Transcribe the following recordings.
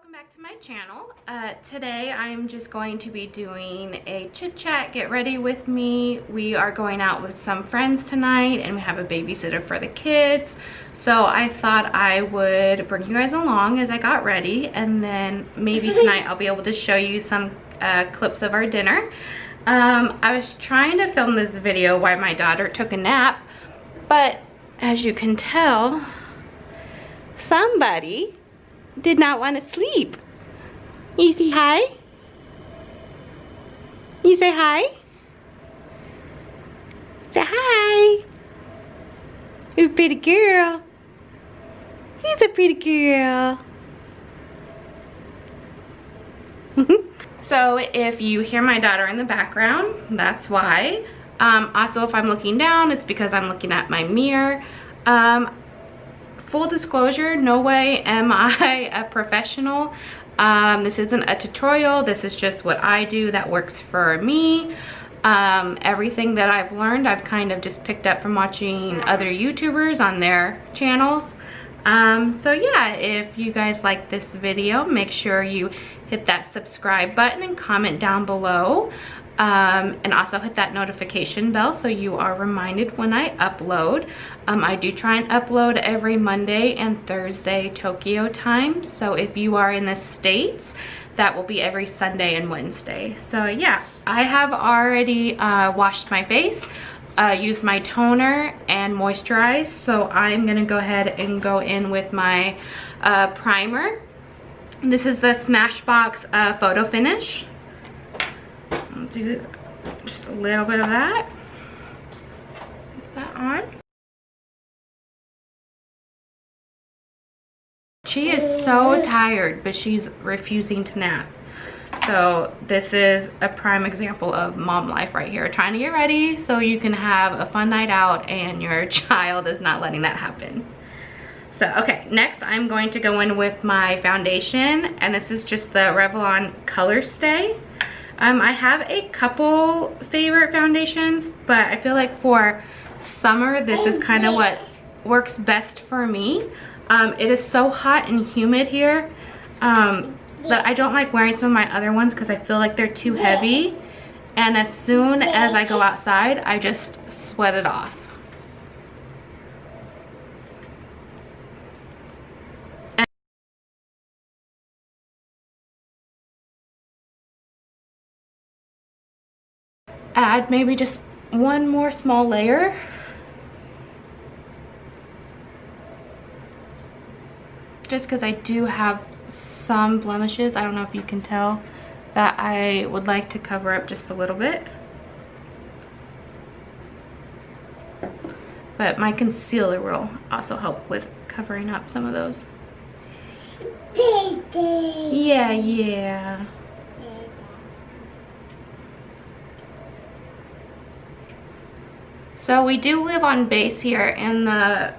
welcome back to my channel. Today I'm just going to be doing a chit chat, get ready with me. We are going out with some friends tonight and we have a babysitter for the kids. So I thought I would bring you guys along as I got ready, and then maybe tonight I'll be able to show you some clips of our dinner. I was trying to film this video while my daughter took a nap, but as you can tell, somebody did not want to sleep. You say hi? You say hi? Say hi. You're a pretty girl. He's a pretty girl. So if you hear my daughter in the background, that's why. Also, if I'm looking down, it's because I'm looking at my mirror. Full disclosure, no way am I a professional. This isn't a tutorial. This is just what I do that works for me. Everything that I've learned, I've kind of just picked up from watching other YouTubers on their channels. So yeah, if you guys like this video, make sure you hit that subscribe button and comment down below. And also hit that notification bell so you are reminded when I upload. I do try and upload every Monday and Thursday Tokyo time. So if you are in the States, that will be every Sunday and Wednesday. So yeah, I have already washed my face, used my toner and moisturized. So I'm gonna go ahead and go in with my primer. This is the Smashbox Photo Finish. I'll do just a little bit of that. Put that on. She is so tired, but she's refusing to nap. So this is a prime example of mom life right here. Trying to get ready so you can have a fun night out and your child is not letting that happen. So, okay, next I'm going to go in with my foundation, and this is just the Revlon Color Stay. I have a couple favorite foundations, but I feel like for summer, this is kind of what works best for me. It is so hot and humid here that I don't like wearing some of my other ones because I feel like they're too heavy. And as soon as I go outside, I just sweat it off. Add maybe just one more small layer. Just because I do have some blemishes, I don't know if you can tell, that I would like to cover up just a little bit. But my concealer will also help with covering up some of those. Yeah, yeah. So we do live on base here, and the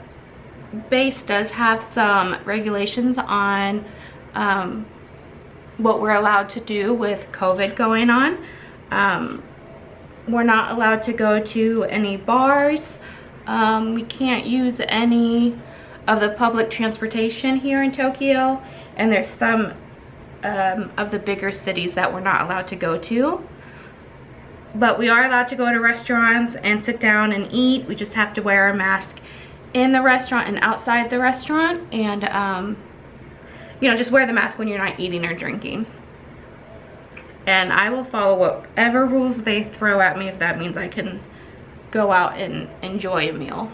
base does have some regulations on what we're allowed to do with COVID going on. We're not allowed to go to any bars. We can't use any of the public transportation here in Tokyo, and there's some of the bigger cities that we're not allowed to go to. But we are allowed to go to restaurants and sit down and eat. We just have to wear a mask in the restaurant and outside the restaurant, and you know, just wear the mask when you're not eating or drinking. And I will follow whatever rules they throw at me if that means I can go out and enjoy a meal.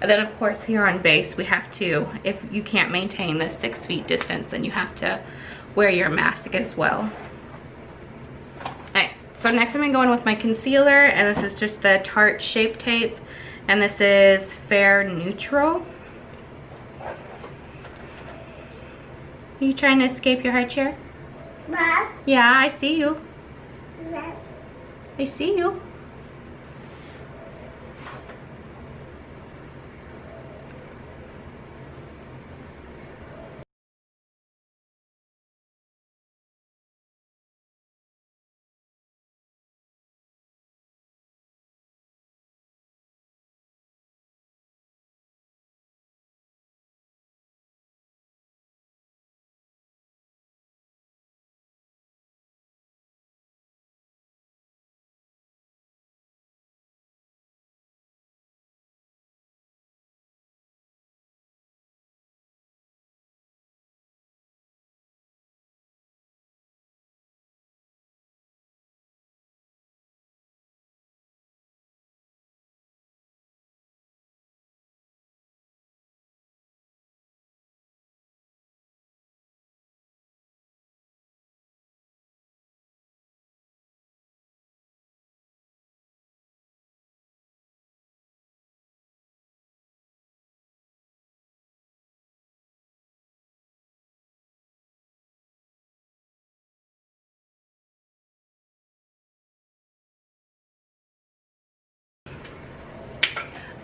And then of course here on base we have to, if you can't maintain the 6 feet distance, then you have to wear your mask as well. So next I'm going to go in with my concealer, and this is just the Tarte Shape Tape, and this is Fair Neutral. Are you trying to escape your high chair? Mom? Yeah, I see you. Mom? I see you.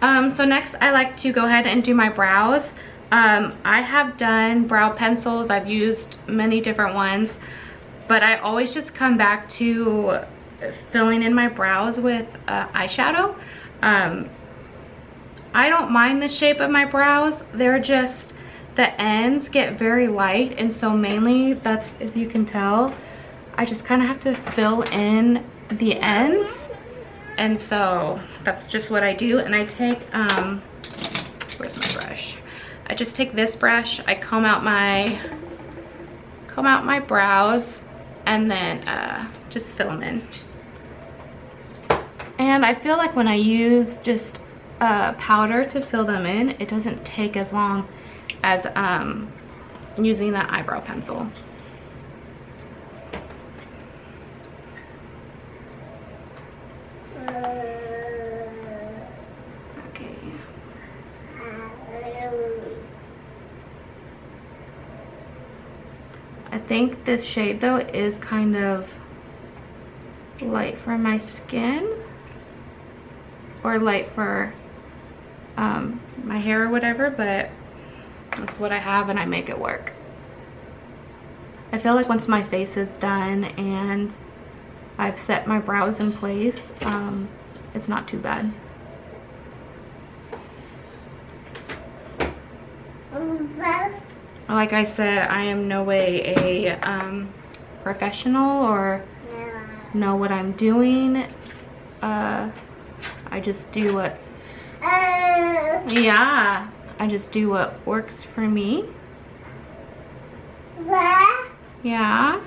So next I like to go ahead and do my brows. I have done brow pencils. I've used many different ones, but I always just come back to filling in my brows with eyeshadow. I don't mind the shape of my brows. They're just, the ends get very light, and so mainly that's, if you can tell, I just kind of have to fill in the ends. And so that's just what I do. And I take, where's my brush? I just take this brush, I comb out my brows, and then just fill them in. And I feel like when I use just powder to fill them in, it doesn't take as long as using that eyebrow pencil. Okay. I think this shade though is kind of light for my skin, or light for my hair or whatever, but that's what I have and I make it work. I feel like once my face is done and I've set my brows in place, it's not too bad. Like I said, I am no way a professional or know what I'm doing. I just do what, yeah, I just do what works for me. Yeah.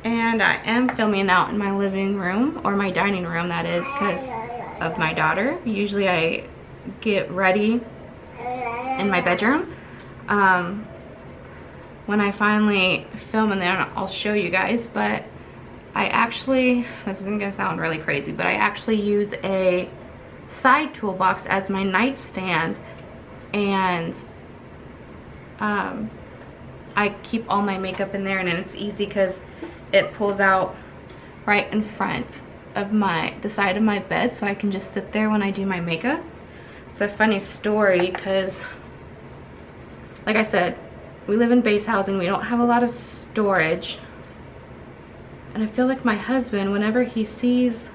And I am filming out in my living room, or my dining room that is, because of my daughter. Usually I get ready in my bedroom. When I finally film in there, I'll show you guys, but I actually, this is gonna sound really crazy, but I actually use a side toolbox as my nightstand, and I keep all my makeup in there, and it's easy because it pulls out right in front of the side of my bed, so I can just sit there when I do my makeup. It's a funny story because, like I said, we live in base housing. We don't have a lot of storage, and I feel like my husband, whenever he sees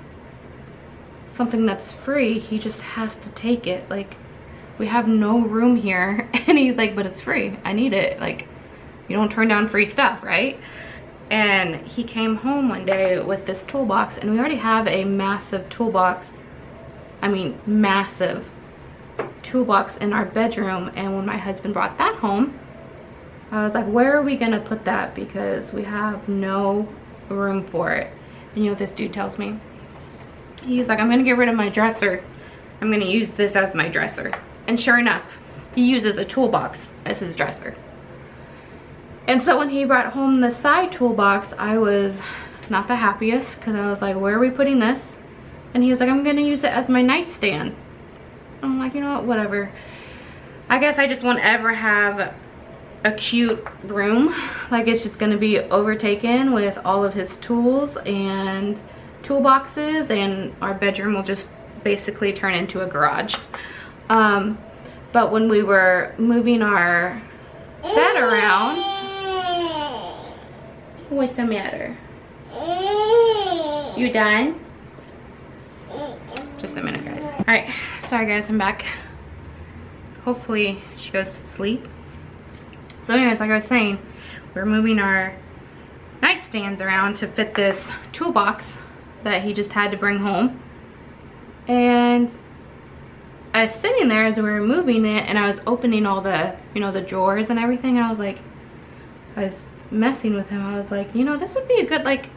something that's free, he just has to take it. Like, we have no room here, and he's like, but it's free, I need it. Like, you don't turn down free stuff, right? And he came home one day with this toolbox, and we already have a massive toolbox, I mean massive toolbox in our bedroom. And when my husband brought that home, I was like, where are we gonna put that? Because we have no room for it. And you know what this dude tells me? He's like, I'm gonna get rid of my dresser, I'm gonna use this as my dresser. And sure enough, he uses a toolbox as his dresser. And so when he brought home the side toolbox, I was not the happiest, because I was like, where are we putting this? And he was like, I'm gonna use it as my nightstand. I'm like, you know what, whatever. I guess I just won't ever have a cute room. Like, it's just gonna be overtaken with all of his tools and toolboxes, and our bedroom will just basically turn into a garage. But when we were moving our bed around, what's the matter? You done? Just a minute, guys. All right, sorry guys, I'm back. Hopefully she goes to sleep. So anyways, like I was saying, we're moving our nightstands around to fit this toolbox that he just had to bring home. And I was sitting there as we were moving it, and I was opening all the, you know, the drawers and everything, and I was like, I was messing with him. I was like, you know, this would be a good, like,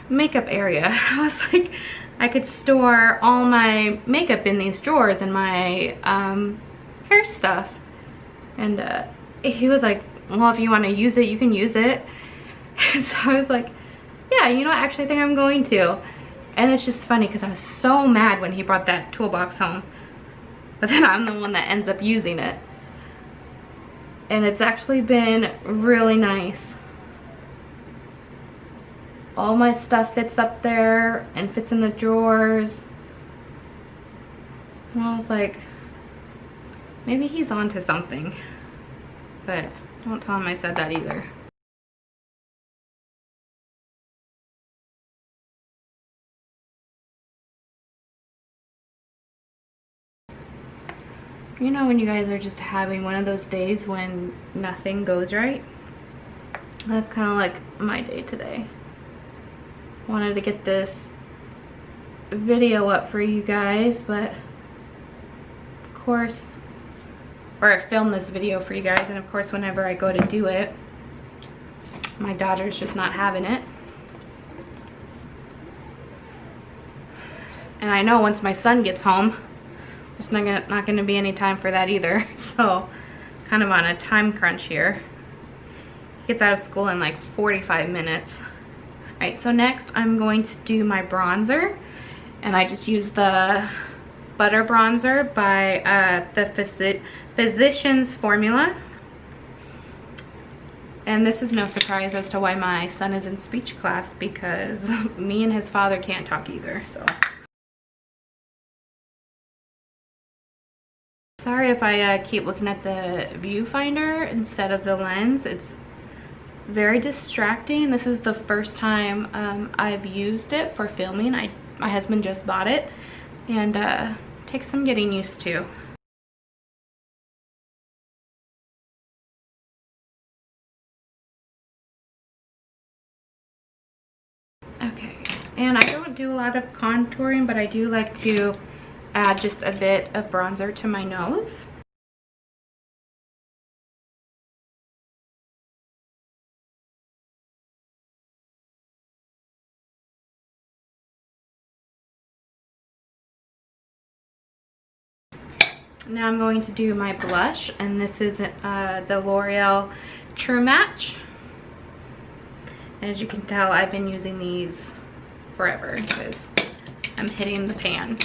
makeup area. I was like, I could store all my makeup in these drawers and my hair stuff. And he was like, well, if you want to use it, you can use it. And so I was like, yeah, you know, I actually think I'm going to. And it's just funny because I was so mad when he brought that toolbox home, but then I'm the one that ends up using it. and it's actually been really nice. All my stuff fits up there and fits in the drawers. And I was like, maybe he's onto something, but don't tell him I said that either. You know when you guys are just having one of those days when nothing goes right? That's kind of like my day today. Wanted to get this video up for you guys, but of course, or film this video for you guys, and of course whenever I go to do it, my daughter's just not having it. And I know once my son gets home, there's not gonna be any time for that either. So kind of on a time crunch here. He gets out of school in like 45 minutes. Alright, so next I'm going to do my bronzer, and I just use the Butter Bronzer by the Physicians Formula. And this is no surprise as to why my son is in speech class, because me and his father can't talk either, so. Sorry if I keep looking at the viewfinder instead of the lens. It's very distracting. This is the first time I've used it for filming. My husband just bought it, and takes some getting used to. Okay, and I don't do a lot of contouring, but I do like to add just a bit of bronzer to my nose. Now I'm going to do my blush, and this is the L'Oreal True Match. As you can tell, I've been using these forever because I'm hitting the pan.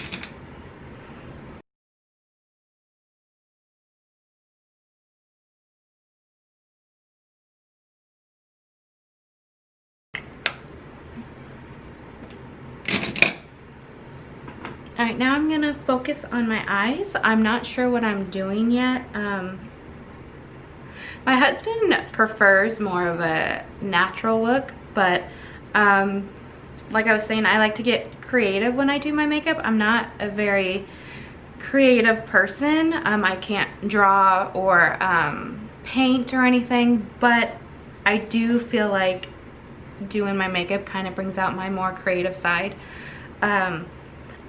Alright, now I'm going to focus on my eyes. I'm not sure what I'm doing yet. My husband prefers more of a natural look, but like I was saying, I like to get creative when I do my makeup. I'm not a very creative person. I can't draw or paint or anything, but I do feel like doing my makeup kind of brings out my more creative side.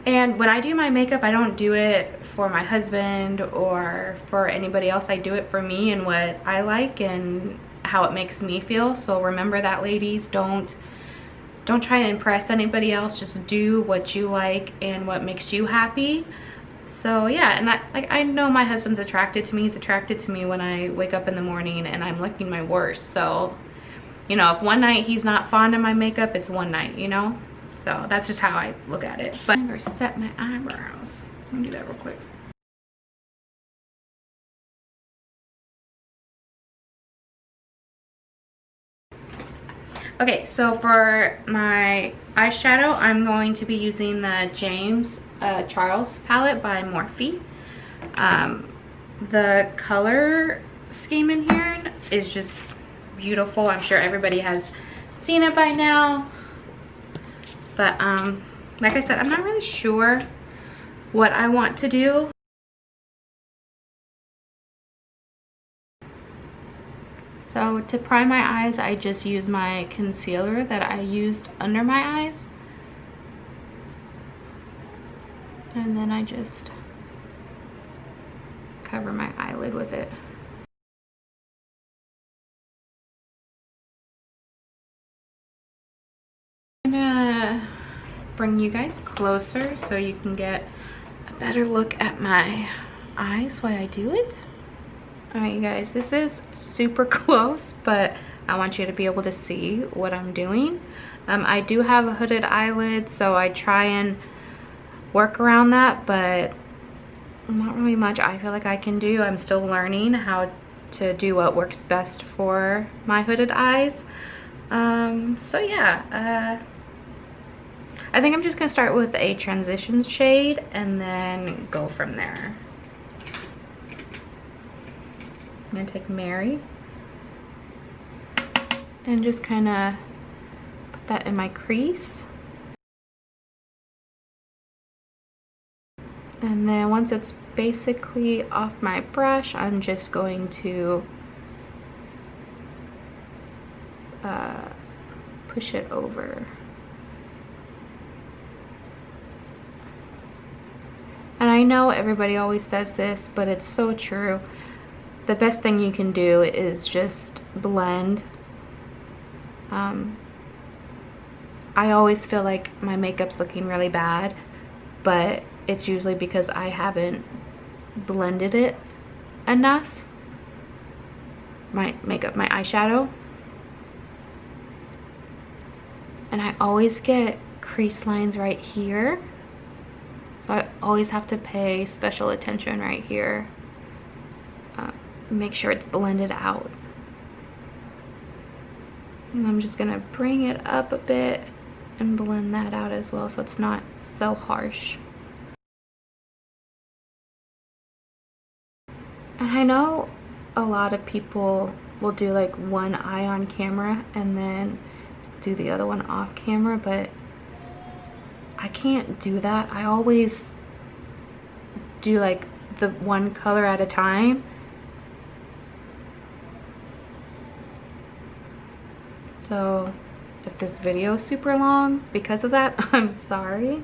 And when I do my makeup, I don't do it for my husband or for anybody else. I do it for me and what I like and how it makes me feel. So remember that, ladies. Don't try and impress anybody else. Just do what you like and what makes you happy. So yeah, and I know my husband's attracted to me. He's attracted to me when I wake up in the morning and I'm looking my worst. So, you know, if one night he's not fond of my makeup, it's one night, you know? So that's just how I look at it. But I'm gonna set my eyebrows. Let me do that real quick. Okay, so for my eyeshadow, I'm going to be using the James Charles palette by Morphe. The color scheme in here is just beautiful. I'm sure everybody has seen it by now. But like I said, I'm not really sure what I want to do. So to prime my eyes, I just use my concealer that I used under my eyes. And then I just cover my eyelid with it. I'm gonna bring you guys closer so you can get a better look at my eyes while I do it. Alright, you guys, this is super close, but I want you to be able to see what I'm doing. I do have a hooded eyelid, so I try and work around that, but not really much I feel like I can do. I'm still learning how to do what works best for my hooded eyes. So yeah, I think I'm just gonna start with a transition shade and then go from there. I'm gonna take Mary and just kind of put that in my crease. And then once it's basically off my brush, I'm just going to push it over. And I know everybody always says this, but it's so true. The best thing you can do is just blend. I always feel like my makeup's looking really bad, but it's usually because I haven't blended it enough. My makeup, my eyeshadow. And I always get crease lines right here. So I always have to pay special attention right here. Make sure it's blended out. And I'm just gonna bring it up a bit and blend that out as well so it's not so harsh. And I know a lot of people will do like one eye on camera and then do the other one off camera, but I can't do that. I always do like the one color at a time. So if this video is super long because of that, I'm sorry.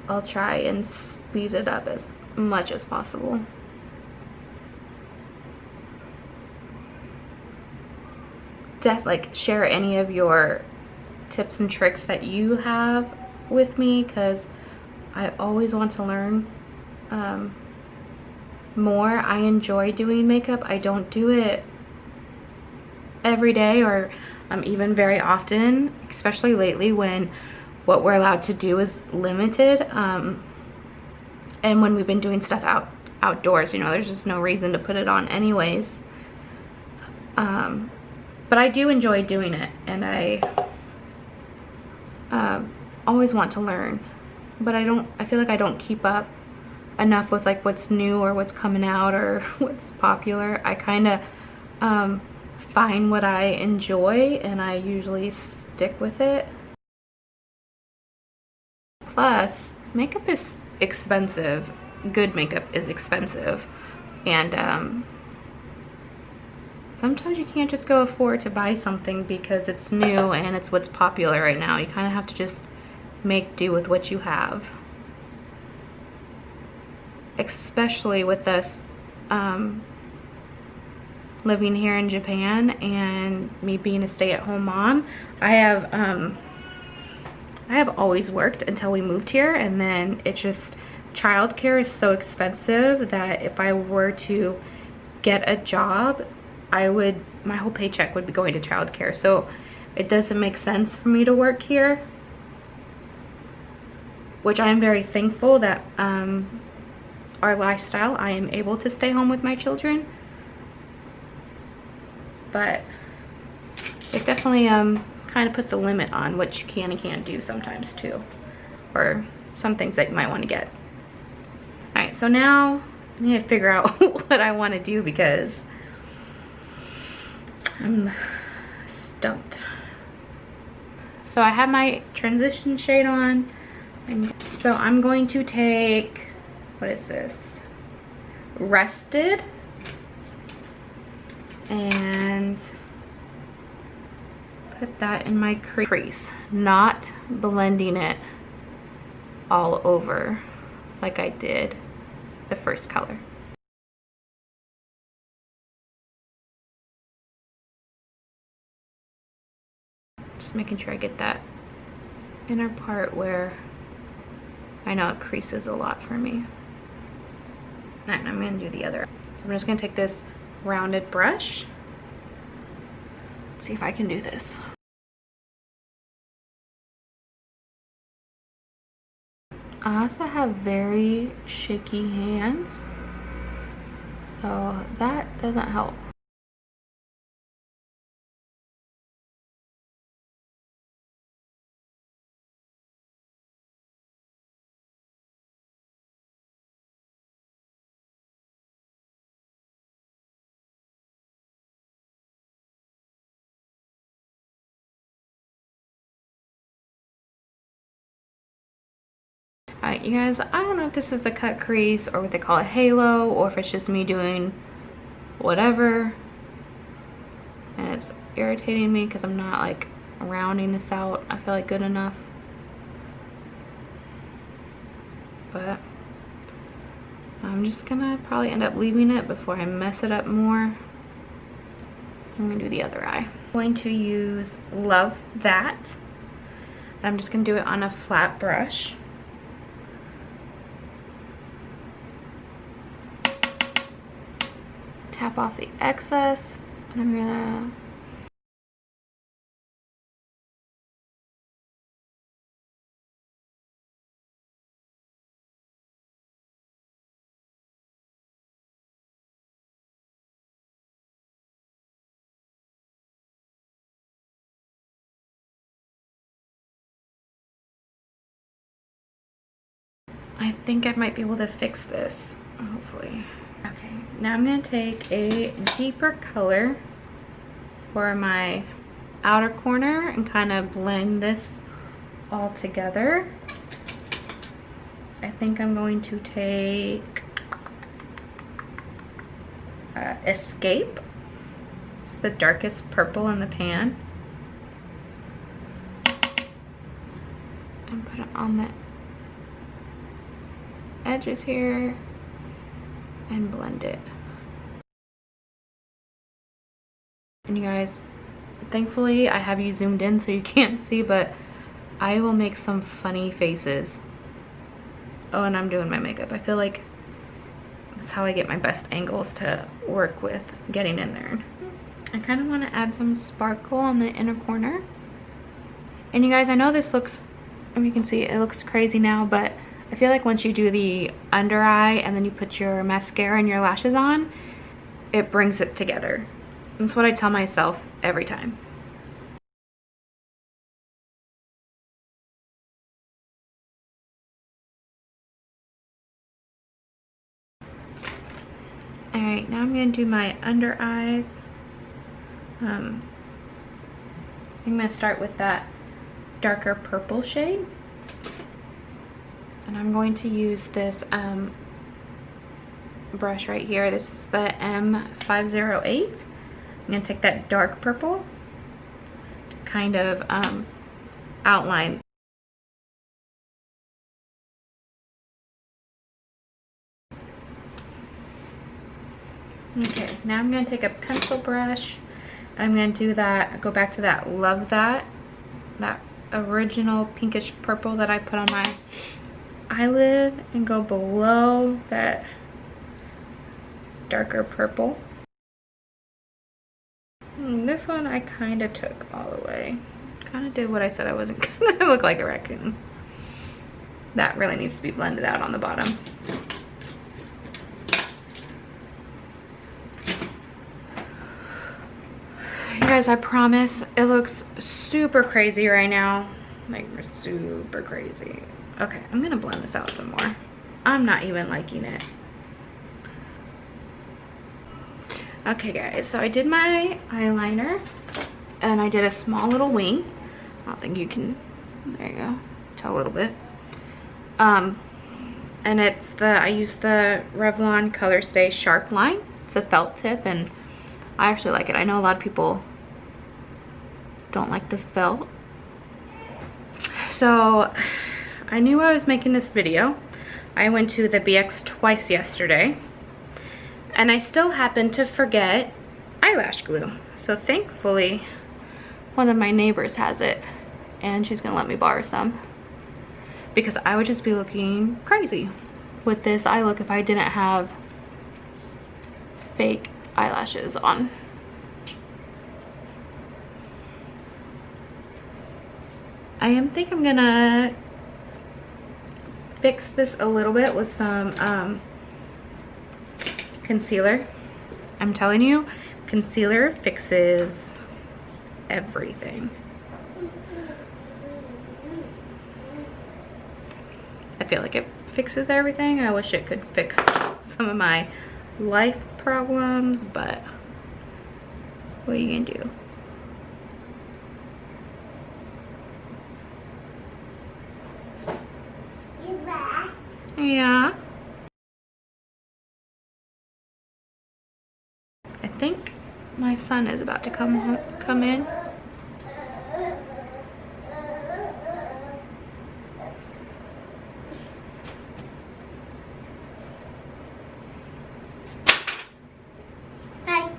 I'll try and speed it up as much as possible. Like share any of your tips and tricks that you have with me, because I always want to learn more. I enjoy doing makeup. I don't do it every day or even very often, especially lately when what we're allowed to do is limited, and when we've been doing stuff outdoors, you know, there's just no reason to put it on anyways. But I do enjoy doing it, and I always want to learn, but I feel like I don't keep up enough with like what's new or what's coming out or what's popular. I kind of find what I enjoy and I usually stick with it. Plus, makeup is expensive. Good makeup is expensive, and sometimes you can't just go afford to buy something because it's new and it's what's popular right now. You kind of have to just make do with what you have. Especially with us living here in Japan and me being a stay-at-home mom. I have always worked until we moved here, and then it just, childcare is so expensive that if I were to get a job, my whole paycheck would be going to childcare. So it doesn't make sense for me to work here, which I'm very thankful that our lifestyle, I am able to stay home with my children. But it definitely kind of puts a limit on what you can and can't do sometimes too, or some things that you might want to get. All right, so now I need to figure out what I want to do because I'm stumped. So I have my transition shade on, and so I'm going to take, what is this? Rested, and put that in my crease, not blending it all over like I did the first color. Just making sure I get that inner part where I know it creases a lot for me. And I'm gonna do the other. So I'm just gonna take this rounded brush. Let's see if I can do this. I also have very shaky hands, So that doesn't help. Alright, you guys, I don't know if this is a cut crease or what they call a halo, or if it's just me doing whatever. And it's irritating me because I'm not like rounding this out, I feel like, good enough. But I'm just gonna probably end up leaving it before I mess it up more. I'm gonna do the other eye. I'm going to use Love That. I'm just gonna do it on a flat brush. Tap off the excess, and I'm gonna I think I might be able to fix this, hopefully. Okay, now I'm gonna take a deeper color for my outer corner and kind of blend this all together. I think I'm going to take Escape. It's the darkest purple in the pan. And put it on the edges here and blend it. And you guys, thankfully I have you zoomed in so you can't see, but I will make some funny faces. Oh, and I'm doing my makeup. I feel like that's how I get my best angles to work with getting in there. I kind of want to add some sparkle on the inner corner. And you guys, I know this looks, if you can see, it looks crazy now, but I feel like once you do the under eye and then you put your mascara and your lashes on, it brings it together. That's what I tell myself every time. Alright, now I'm going to do my under eyes. I'm going to start with that darker purple shade. And I'm going to use this brush right here. This is the M508. I'm going to take that dark purple to kind of outline. Okay, now I'm going to take a pencil brush. I'm going to do that, go back to that Love That, that original pinkish purple that I put on my eyelid, and go below that darker purple. This one I kind of took all the way. Kind of did what I said I wasn't gonna look like a raccoon. That really needs to be blended out on the bottom. You guys, I promise it looks super crazy right now. Like, super crazy. Okay, I'm gonna blend this out some more. I'm not even liking it. Okay guys, so I did my eyeliner and I did a small little wing. I don't think you can, there you go, tell a little bit. And it's I used the Revlon Color Stay Sharp Line. It's a felt tip and I actually like it. I know a lot of people don't like the felt. So I knew I was making this video. I went to the BX twice yesterday and I still happened to forget eyelash glue. So thankfully one of my neighbors has it and she's gonna let me borrow some, because I would just be looking crazy with this eye look if I didn't have fake eyelashes on. I think I'm gonna fix this a little bit with some concealer. I'm telling you, concealer fixes everything. I feel like it fixes everything. I wish it could fix some of my life problems, but what are you gonna do? Yeah. I think my son is about to come in. Hi.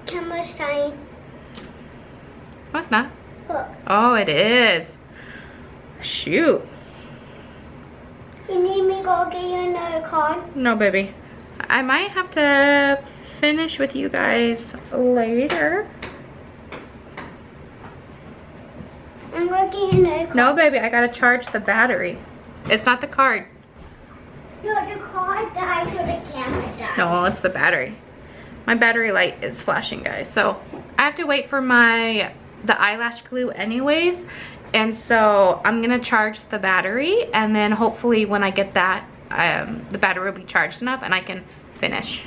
Camera's time. No, it's not. Look. Oh, it is. Shoot. You need me to go get you another card? No, baby. I might have to finish with you guys later. I'm going to get you another card. No, baby, I gotta charge the battery. It's not the card. No, the card died so the camera died. No, it's the battery. My battery light is flashing, guys. So I have to wait for the eyelash glue anyways. And so I'm gonna charge the battery, and then hopefully when I get that, the battery will be charged enough and I can finish.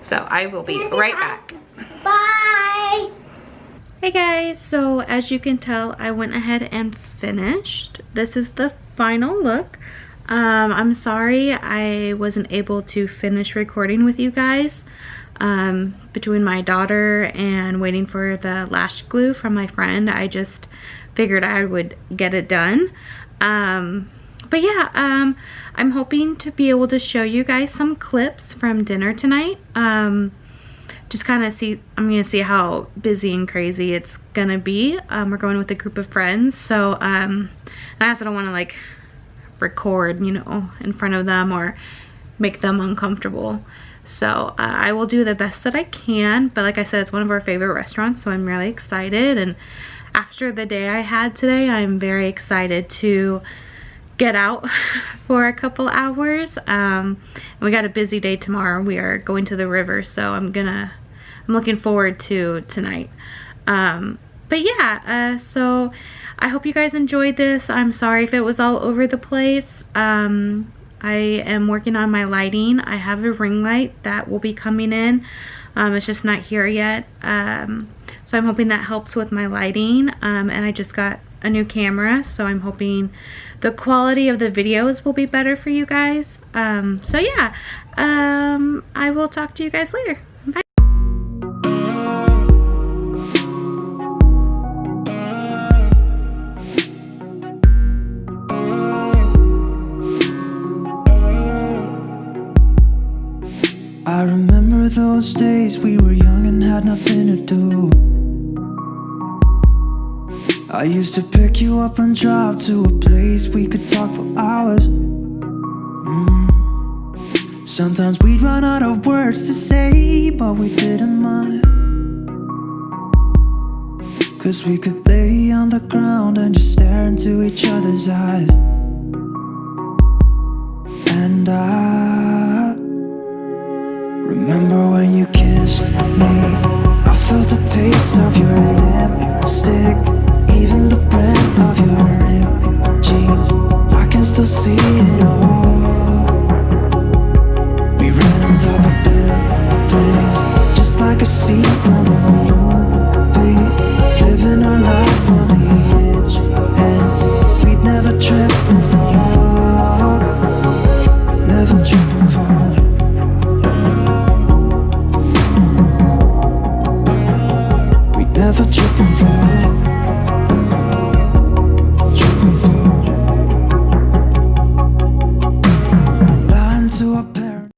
So I will be right back. Bye. Hey guys, so as you can tell, I went ahead and finished. This is the final look. I'm sorry I wasn't able to finish recording with you guys. Between my daughter and waiting for the lash glue from my friend, I just figured I would get it done. But yeah, I'm hoping to be able to show you guys some clips from dinner tonight. Just kind of I'm gonna see how busy and crazy it's gonna be. We're going with a group of friends, so I also don't want to like record, you know, in front of them or make them uncomfortable. So I will do the best that I can, but like I said, it's one of our favorite restaurants, so I'm really excited. And after the day I had today, I'm very excited to get out for a couple hours. And we got a busy day tomorrow. We are going to the river, so I'm looking forward to tonight. But yeah, so I hope you guys enjoyed this. I'm sorry if it was all over the place. I am working on my lighting. I have a ring light that will be coming in. It's just not here yet. So I'm hoping that helps with my lighting. And I just got a new camera, so I'm hoping the quality of the videos will be better for you guys. So yeah, I will talk to you guys later. Bye. I remember those days we were young and had nothing to do. I used to pick you up and drive to a place we could talk for hours. Sometimes we'd run out of words to say, but we didn't mind, 'cause we could lay on the ground and just stare into each other's eyes. And I remember when you kissed me, I felt the taste of your lipstick, even the brand of your ripped jeans. I can still see it all. We ran on top of buildings, just like a scene from a movie, living our life on the edge, and we'd never trip and fall. We'd never trip and fall. Never trip and fall.